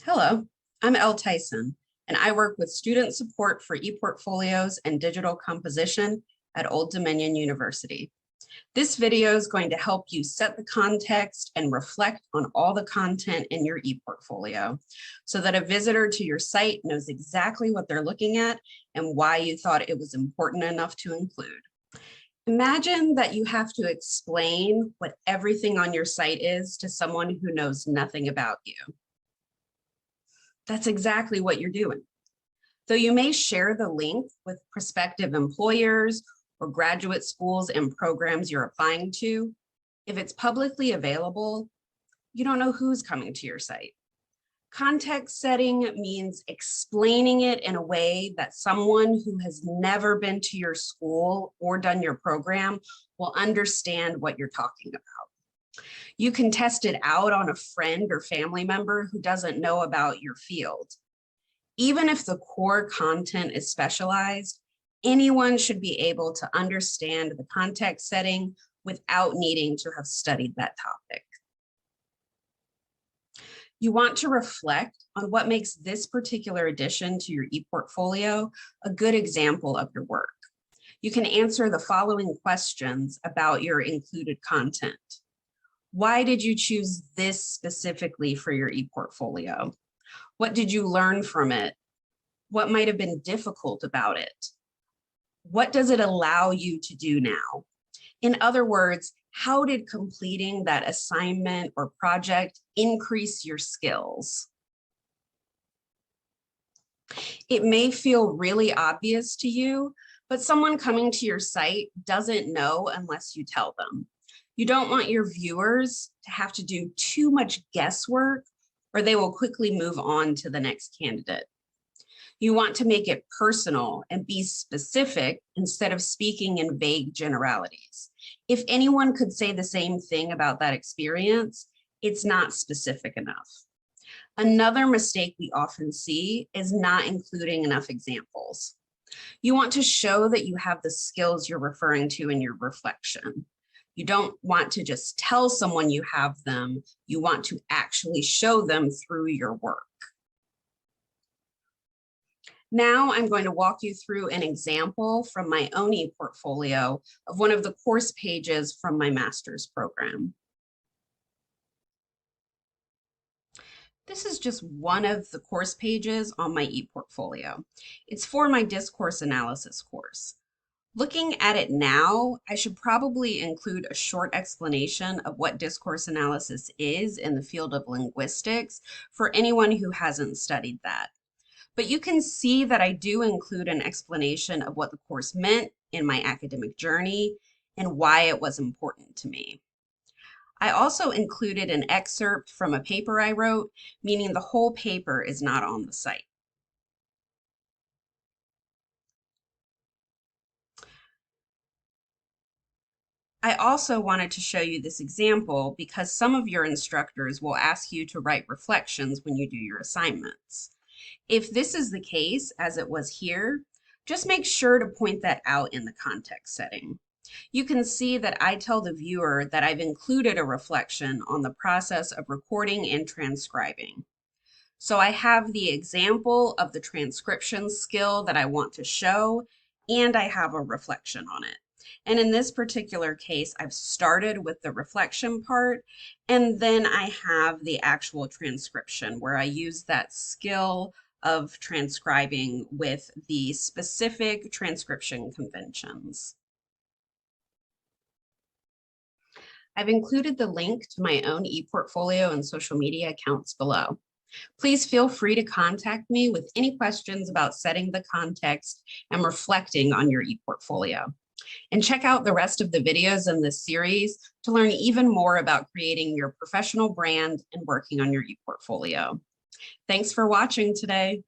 Hello, I'm Elle Tyson, and I work with student support for ePortfolios and digital composition at Old Dominion University. This video is going to help you set the context and reflect on all the content in your ePortfolio so that a visitor to your site knows exactly what they're looking at and why you thought it was important enough to include. Imagine that you have to explain what everything on your site is to someone who knows nothing about you. That's exactly what you're doing. Though you may share the link with prospective employers or graduate schools and programs you're applying to, if it's publicly available, you don't know who's coming to your site. Context setting means explaining it in a way that someone who has never been to your school or done your program will understand what you're talking about. You can test it out on a friend or family member who doesn't know about your field. Even if the core content is specialized, anyone should be able to understand the context setting without needing to have studied that topic. You want to reflect on what makes this particular addition to your ePortfolio a good example of your work. You can answer the following questions about your included content. Why did you choose this specifically for your ePortfolio? What did you learn from it? What might have been difficult about it? What does it allow you to do now? In other words, how did completing that assignment or project increase your skills? It may feel really obvious to you, but someone coming to your site doesn't know unless you tell them. You don't want your viewers to have to do too much guesswork, or they will quickly move on to the next candidate. You want to make it personal and be specific instead of speaking in vague generalities. If anyone could say the same thing about that experience, it's not specific enough. Another mistake we often see is not including enough examples. You want to show that you have the skills you're referring to in your reflection. You don't want to just tell someone you have them. You want to actually show them through your work. Now I'm going to walk you through an example from my own ePortfolio of one of the course pages from my master's program. This is just one of the course pages on my ePortfolio. It's for my discourse analysis course. Looking at it now, I should probably include a short explanation of what discourse analysis is in the field of linguistics for anyone who hasn't studied that. But you can see that I do include an explanation of what the course meant in my academic journey and why it was important to me. I also included an excerpt from a paper I wrote, meaning the whole paper is not on the site. I also wanted to show you this example because some of your instructors will ask you to write reflections when you do your assignments. If this is the case, as it was here, just make sure to point that out in the context setting. You can see that I tell the viewer that I've included a reflection on the process of recording and transcribing. So I have the example of the transcription skill that I want to show, and I have a reflection on it. And in this particular case, I've started with the reflection part, and then I have the actual transcription where I use that skill of transcribing with the specific transcription conventions. I've included the link to my own ePortfolio and social media accounts below. Please feel free to contact me with any questions about setting the context and reflecting on your ePortfolio. And check out the rest of the videos in this series to learn even more about creating your professional brand and working on your ePortfolio. Thanks for watching today.